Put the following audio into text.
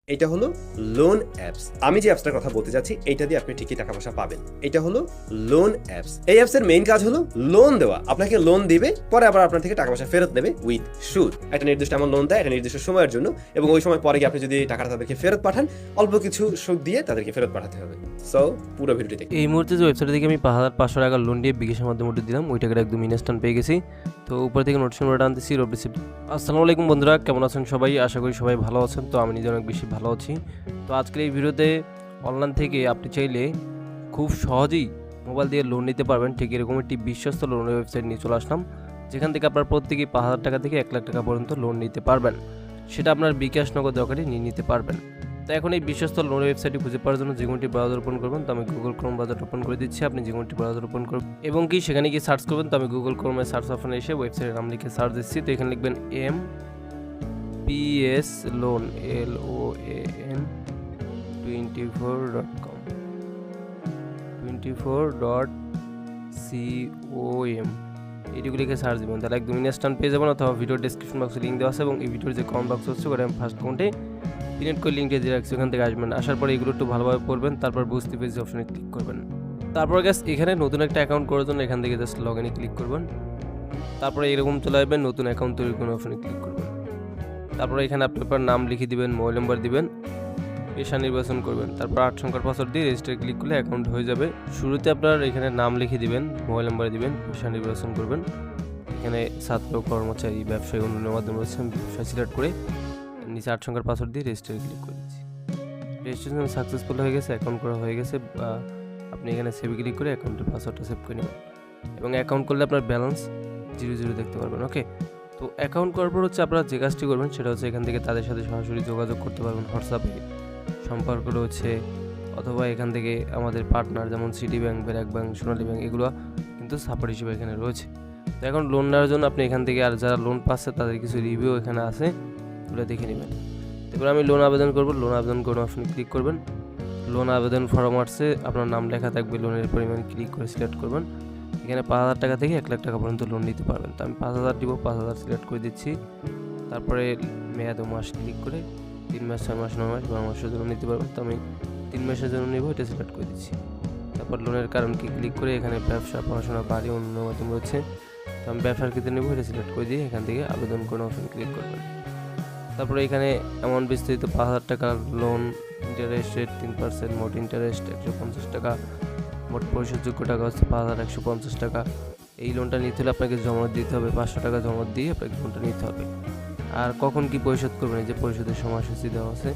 এটা হলো loan apps. আমি যে অ্যাপসটার কথা বলতে যাচ্ছি এইটা দিয়ে আপনি ঠিকই টাকা পয়সা পাবেন। এটা হলো লোন অ্যাপস। এই অ্যাপসের মেইন কাজ হলো লোন দেওয়া। আপনাকে লোন দিবে, পরে আবার আপনার থেকে টাকা পয়সা ফেরত নেবে উইথ সুদ। একটা নির্দিষ্ট এমন লোন দেয় একটা নির্দিষ্ট সময়ের জন্য, এবং ওই সময় পরে গিয়ে আপনি যদি টাকাটা তাদেরকে ফেরত পাঠান, অল্প কিছু সুদ দিয়ে তাদেরকে ফেরত পাঠাতে হবে। সো পুরো ভিডিওটি দেখুন। এই মুহূর্তে যে ওয়েবসাইট থেকে আমি ৫,৫০০ টাকা লোন দিয়ে বিকাশের মাধ্যমে উঠে দিলাম, ওই টাকাটা একদম ইনস্ট্যান্ট পেয়ে গেছি। তো উপর থেকে নোটিফিকেশন বাটন আনতেছি রোড রিসিপ্ট। আসসালামু আলাইকুম বন্ধুরা, কেমন আছেন সবাই? আশা করি সবাই ভালো আছেন। তো আমি নিজে অনেক বেশি ভালো আছি। তো আজকের এই ভিডিওতে অনলাইন থেকে আপনি চাইলে খুব সহজেই মোবাইল দিয়ে লোন নিতে পারবেন, ঠিক এরকম একটি বিশ্বস্ত লোনের ওয়েবসাইট নিয়ে চলে আসলাম, যেখান থেকে আপনার প্রত্যেকেই ৫,০০০ টাকা থেকে ১,০০,০০০ টাকা পর্যন্ত লোন নিতে পারবেন। সেটা আপনার বিকাশ নগদ দরকারে নিয়ে নিতে পারবেন। তো এখন এই বিশ্বস্ত লোনের ওয়েবসাইটটি খুঁজে পাওয়ার জন্য যে কোনটি ব্রাউজার ওপেন করবেন, তো আমি গুগল ক্রোম ব্রাউজার ওপেন করে দিচ্ছি। আপনি যে কোনটি ব্রাউজার ওপেন করবেন এবং কি সেখানে গিয়ে সার্চ করবেন, তো আমি গুগল ক্রোমে সার্চ অপশনে এসে ওয়েবসাইটের নাম লিখে সার্চ দিচ্ছি। তো এখানে লিখবেন MPS লোন LOAN24.com 24.com এইটুকু লিখে সার্চ দেবেন, তাহলে একদম ইনস্ট্যান্ট পেয়ে যাবেন। অথবা ভিডিও ডিসক্রিপশন বক্সে লিঙ্ক দেওয়া আছে এবং এই ভিডিওর যে কমেন্ট বক্স হচ্ছে ওটা আমি ফার্স্ট কমেন্টে পিন করে লিঙ্কটা দিয়ে রাখছি, ওখান থেকে আসবেন। আসার পরে এগুলো একটু ভালোভাবে পড়বেন, তারপর বুঝতে পেরেছি অপশনে ক্লিক করবেন। তারপর গ্যাস এখানে নতুন একটা অ্যাকাউন্ট করার জন্য এখান থেকে জাস্ট লগ ইনে ক্লিক করবেন। তারপরে এরকম চলে আসবেন, নতুন অ্যাকাউন্ট তৈরি করার অপশনে ক্লিক করবেন। তারপরে এখানে আপনি আপনার নাম লিখে দিবেন, মোবাইল নাম্বার দিবেন, পেশা নির্বাচন করবেন। তারপর 8 সংখ্যার পাসওয়ার্ড দিয়ে রেজিস্টার ক্লিক করলে অ্যাকাউন্ট হয়ে যাবে। শুরুতে আপনার এখানে নাম লিখে দিবেন, মোবাইল নাম্বার দিবেন, পেশা নির্বাচন করবেন। এখানে ছাত্র, কর্মচারী, ব্যবসায়ী, অন্যান্য মাধ্যমে রয়েছে, আমি ব্যবসায় সিলেক্ট করে নিচে 8 সংখ্যার পাসওয়ার্ড দিয়ে রেজিস্টার ক্লিক করে দিচ্ছি। রেজিস্ট্রেশন সাকসেসফুল হয়ে গেছে, অ্যাকাউন্ট করা হয়ে গেছে। আপনি এখানে সেভে ক্লিক করে অ্যাকাউন্টের পাসওয়ার্ডটা সেভ করে নেবেন এবং অ্যাকাউন্ট করলে আপনার ব্যালেন্স 0 দেখতে পারবেন। ওকে, তো অ্যাকাউন্ট করার পর হচ্ছে আপনারা যে কাজটি করবেন সেটা হচ্ছে এখান থেকে তাদের সাথে সরাসরি যোগাযোগ করতে পারবেন। হোয়াটসঅ্যাপে সম্পর্ক রয়েছে, অথবা এখান থেকে আমাদের পার্টনার যেমন সিটি ব্যাংক, ব্র্যাক ব্যাংক, সোনালী ব্যাংক, এগুলো কিন্তু সাপোর্ট হিসেবে এখানে রয়েছে। তো এখন লোন নেওয়ার জন্য আপনি এখান থেকে, আর যারা লোন পাচ্ছে তাদের কিছু রিভিউ এখানে আছে, ওগুলো দেখে নেবেন। এবার আমি লোন আবেদন করব। লোন আবেদন করে অপশনে ক্লিক করবেন। লোন আবেদন ফর্ম আসছে, আপনার নাম লেখা থাকবে, লোনের পরিমাণ ক্লিক করে সিলেক্ট করবেন। এখানে ৫,০০০ টাকা থেকে ১,০০,০০০ টাকা পর্যন্ত লোন নিতে পারবেন। তো আমি ৫,০০০ দিব, ৫,০০০ সিলেক্ট করে দিচ্ছি। তারপরে মেয়াদ ও মাস ক্লিক করে 3 মাস, 6 মাস, 9 মাস, 12 মাসের জন্য নিতে পারবেন। তো আমি 3 মাসের জন্য নেব, এটা সিলেক্ট করে দিচ্ছি। তারপর লোনের কারণ কি ক্লিক করে এখানে ব্যবসা, পড়াশোনা, বাড়ি, অন্য মাধ্যম রয়েছে, তো আমি ব্যবসার ক্ষেত্রে নেব, এটা সিলেক্ট করে দিয়ে এখান থেকে আবেদন করে অপশন ক্লিক করবেন। তারপরে এখানে এমন বিস্তারিত ৫,০০০ টাকা লোন, ইন্টারেস্ট রেট 3%, মোট ইন্টারেস্ট 150 টাকা, মোট পরিশোধযোগ্য টাকা হচ্ছে ৫,১৫০ টাকা। এই লোনটা নিতে হলে আপনাকে জমা দিতে হবে 500 টাকা, জমা দিয়ে আপনাকে লোনটা নিতে হবে। আর কখন কি পরিশোধ করবেন, এই যে পরিশোধের সময়সূচি দেওয়া আছে,